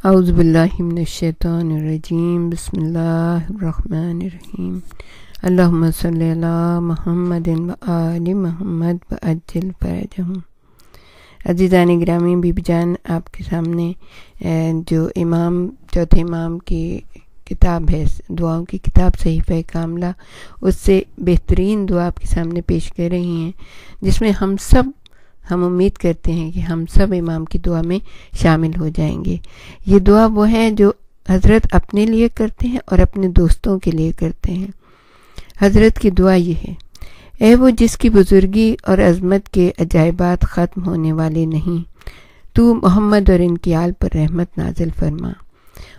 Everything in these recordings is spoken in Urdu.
اعوذ باللہ من الشیطان الرجیم بسم اللہ الرحمن الرحیم اللہم صلی علی محمد و آل محمد وعجل فرجہم۔ عزیزان گرامی، بی بی جان آپ کے سامنے جو چوتھے امام کی کتاب ہے، دعاؤں کی کتاب صحیفہ کاملہ، اس سے بہترین دعا آپ کے سامنے پیش کر رہی ہیں، جس میں ہم امید کرتے ہیں کہ ہم سب امام کی دعا میں شامل ہو جائیں گے۔ یہ دعا وہ ہے جو حضرت اپنے لیے کرتے ہیں اور اپنے دوستوں کے لیے کرتے ہیں۔ حضرت کی دعا یہ ہے: اے وہ جس کی بزرگی اور عظمت کے عجائبات ختم ہونے والے نہیں، تو محمد اور ان کی آل پر رحمت نازل فرما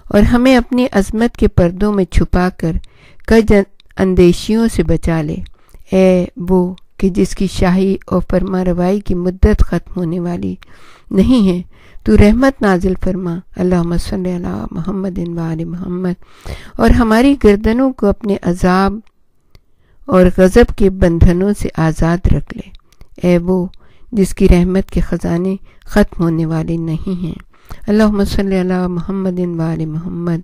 اور ہمیں اپنی عظمت کے پردوں میں چھپا کر کج اندیشیوں سے بچا لے۔ اے وہ کہ جس کی شاہی اور فرما روائی کی مدت ختم ہونے والی نہیں ہے، تو رحمت نازل فرما۔ اللہم صلی علی محمد و آل محمد، اور ہماری گردنوں کو اپنے عذاب اور غضب کے بندھنوں سے آزاد رکھ لے۔ اے وہ جس کی رحمت کے خزانے ختم ہونے والے نہیں ہیں، اللہم صلی علی محمد و آل محمد،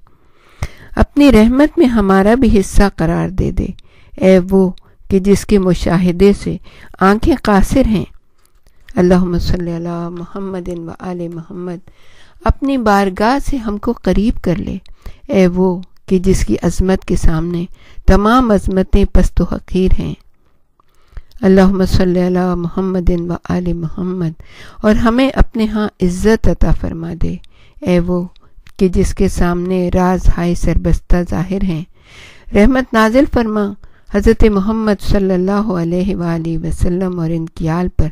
اپنی رحمت میں ہمارا بھی حصہ قرار دے دے۔ اے وہ کہ جس کے مشاہدے سے آنکھیں قاصر ہیں، اللہم صلی علی محمد و آل محمد، اپنی بارگاہ سے ہم کو قریب کر لے۔ اے وہ کہ جس کی عظمت کے سامنے تمام عظمتیں پست و حقیر ہیں، اللہم صلی علی محمد و آل محمد، اور ہمیں اپنے ہاں عزت عطا فرما دے۔ اے وہ کہ جس کے سامنے راز ہائے سربستہ ظاہر ہیں، رحمت نازل فرما حضرت محمد صلی اللہ علیہ وآلہ وسلم اور ان کی آل پر،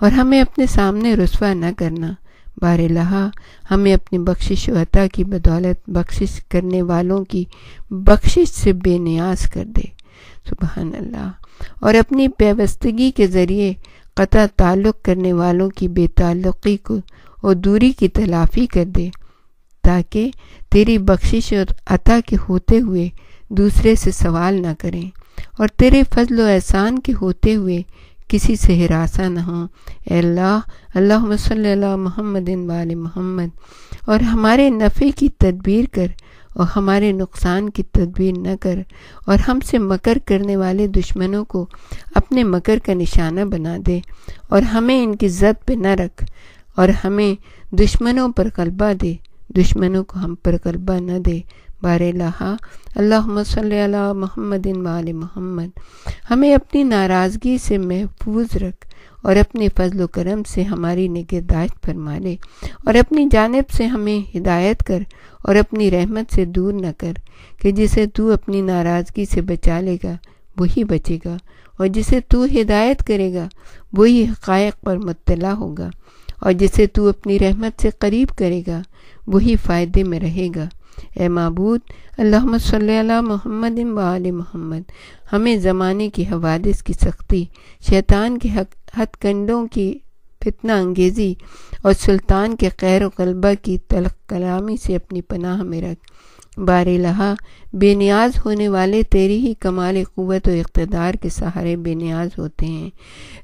اور ہمیں اپنے سامنے رسوا نہ کرنا۔ بار الہ ہمیں اپنی بخشش و عطا کی بدولت بخشش کرنے والوں کی بخشش سے بے نیاز کر دے، سبحان اللہ، اور اپنی پیوستگی کے ذریعے قطع تعلق کرنے والوں کی بے تعلقی کو اور دوری کی تلافی کر دے، تاکہ تیری بخشش اور عطا کے ہوتے ہوئے دوسرے سے سوال نہ کریں، اور تیرے فضل و احسان کے ہوتے ہوئے کسی سے ہراساں نہ ہوں۔ اے اللہ، اللہم صلی علی محمد و آل محمد، اور ہمارے نفع کی تدبیر کر اور ہمارے نقصان کی تدبیر نہ کر، اور ہم سے مکر کرنے والے دشمنوں کو اپنے مکر کا نشانہ بنا دے، اور ہمیں ان کی زد پہ نہ رکھ، اور ہمیں دشمنوں پر غلبہ دے، دشمنوں کو ہم پر غلبہ نہ دے۔ بار الہ اللہم صلی علی محمد و آل محمد، ہمیں اپنی ناراضگی سے محفوظ رکھ، اور اپنے فضل و کرم سے ہماری نگہداشت فرما لے، اور اپنی جانب سے ہمیں ہدایت کر، اور اپنی رحمت سے دور نہ کر، کہ جسے تو اپنی ناراضگی سے بچا لے گا وہی بچے گا، اور جسے تو ہدایت کرے گا وہی حقائق پر مطلع ہوگا، اور جسے تو اپنی رحمت سے قریب کرے گا وہی فائدے میں رہے گا۔ اے معبود، اللہم صلی علی محمد و آل محمد، ہمیں زمانے کی حوادث کی سختی، شیطان کے ہتھ کنڈوں کی فتنہ انگیزی، اور سلطان کے قہر و غلبہ کی تلخ کلامی سے اپنی پناہ میں رکھ۔ بار الہ بے نیاز ہونے والے تیری ہی کمال قوت و اقتدار کے سہارے بے نیاز ہوتے ہیں۔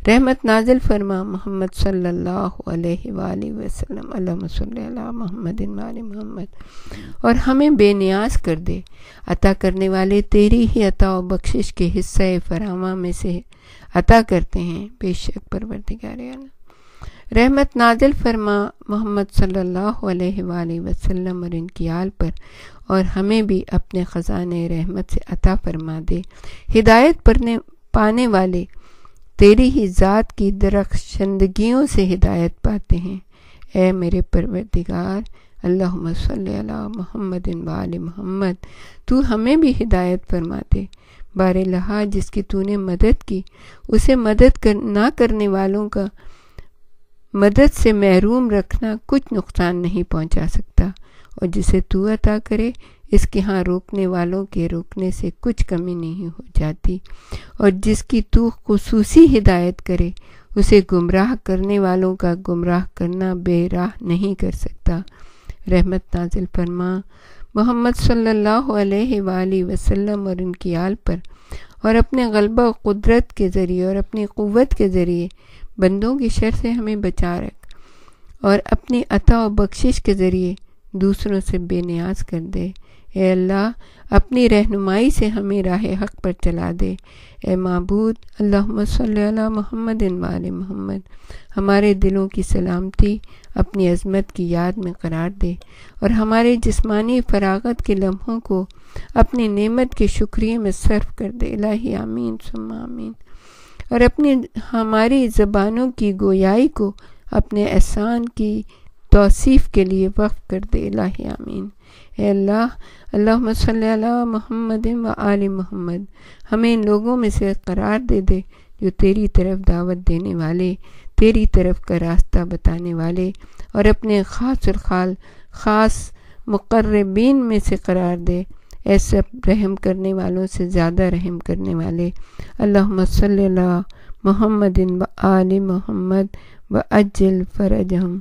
رحمت نازل فرما محمد صلی اللہ علیہ وآلہ وسلم، اللہم صلی علی محمد و آل محمد، اور ہمیں بے نیاز کر دے۔ عطا کرنے والے تیری ہی عطا و بخشش کے حصہ فراواں میں سے عطا کرتے ہیں، بے شک پروردگار عالم۔ رحمت نازل فرما محمد صلی اللہ علیہ وآلہ وسلم اور ان کی آل پر، اور ہمیں بھی اپنے خزانے رحمت سے عطا فرما دے۔ ہدایت پانے والے تیری ہی ذات کی درخشندگیوں سے ہدایت پاتے ہیں۔ اے میرے پروردگار، اللہم صلی علی محمد و آل محمد، تو ہمیں بھی ہدایت فرما دے۔ بار الہ جس کی تو نے مدد کی، اسے مدد نہ کرنے والوں کا مدد سے محروم رکھنا کچھ نقصان نہیں پہنچا سکتا، اور جسے تو عطا کرے اس کے ہاں روکنے والوں کے روکنے سے کچھ کمی نہیں ہو جاتی، اور جس کی تو خصوصی ہدایت کرے اسے گمراہ کرنے والوں کا گمراہ کرنا بے راہ نہیں کر سکتا۔ رحمت نازل فرما محمد صلی اللہ علیہ وآلہ وسلم اور ان کی آل پر، اور اپنے غلبہ و قدرت کے ذریعے اور اپنی قوت کے ذریعے بندوں کی شر سے ہمیں بچا رکھ، اور اپنی عطا و بخشش کے ذریعے دوسروں سے بے نیاز کر دے۔ اے اللہ اپنی رہنمائی سے ہمیں راہ حق پر چلا دے۔ اے معبود اللہم صلی علی محمد وآل محمد، ہمارے دلوں کی سلامتی اپنی عظمت کی یاد میں قرار دے، اور ہمارے جسمانی فراغت کے لمحوں کو اپنی نعمت کے شکریہ میں صرف کر دے۔ الہی آمین ثم آمین۔ اور اپنی ہماری زبانوں کی گویائی کو اپنے احسان کی توصیف کے لیے وقف کر دے۔ الہی آمین۔ اے اللہ اللہم صلی علی محمد وآل محمد، ہمیں ان لوگوں میں سے قرار دے دے جو تیری طرف دعوت دینے والے، تیری طرف کا راستہ بتانے والے، اور اپنے خاص اور خاص مقربین میں سے قرار دے، اے سب رحم کرنے والوں سے زیادہ رحم کرنے والے۔ اللہم صلی علی محمد وآل محمد وعجل فرجہم۔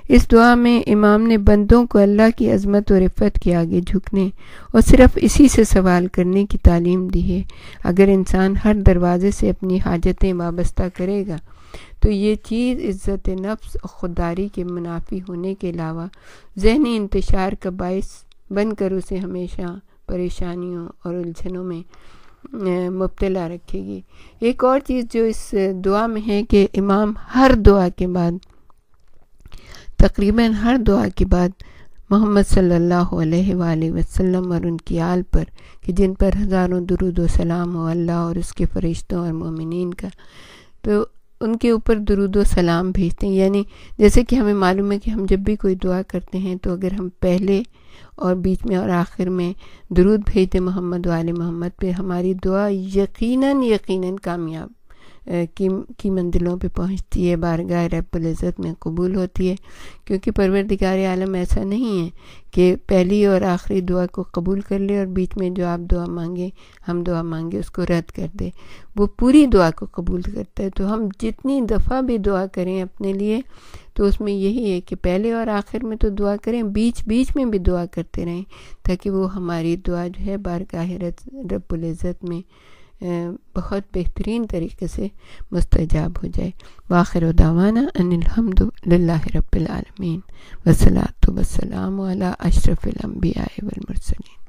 اس دعا میں امام نے بندوں کو اللہ کی عظمت و رفعت کے آگے جھکنے اور صرف اسی سے سوال کرنے کی تعلیم دی ہے۔ اگر انسان ہر دروازے سے اپنی حاجتیں وابستہ کرے گا تو یہ چیز عزت نفس اور خودداری کے منافی ہونے کے علاوہ ذہنی انتشار کا باعث بن کر اسے ہمیشہ پریشانیوں اور الجھنوں میں مبتلا رکھے گی۔ ایک اور چیز جو اس دعا میں ہے کہ امام تقریباً ہر دعا کے بعد محمد صلی اللہ علیہ وآلہ وسلم اور ان کی آل پر، کہ جن پر ہزاروں درود و سلام ہو اللہ اور اس کے فرشتوں اور مومنین کا، تو ان کے اوپر درود و سلام بھیجتے ہیں۔ یعنی جیسے کہ ہمیں معلوم ہے کہ ہم جب بھی کوئی دعا کرتے ہیں تو اگر ہم پہلے اور بیچ میں اور آخر میں درود بھیجتے محمد وآل محمد پہ، ہماری دعا یقیناً کامیاب کی منزلوں پہ پہنچتی ہے، بارگاہ رب العزت میں قبول ہوتی ہے، کیونکہ پروردگار عالم ایسا نہیں ہے کہ پہلی اور آخری دعا کو قبول کر لے اور بیچ میں جو آپ دعا مانگے، ہم دعا مانگے، اس کو رد کر دے۔ وہ پوری دعا کو قبول کرتا ہے۔ تو ہم جتنی دفعہ بھی دعا کریں اپنے لیے تو اس میں یہی ہے کہ پہلے اور آخر میں تو دعا کریں، بیچ میں بھی دعا کرتے رہیں، تاکہ وہ ہماری دعا جو ہے بارگاہ رب العزت میں بہت بہترین طریقے سے مستجاب ہو جائے۔ وآخر دعوانا ان الحمد للہ رب العالمین، والصلاۃ والسلام علی اشرف الانبیاء والمرسلین۔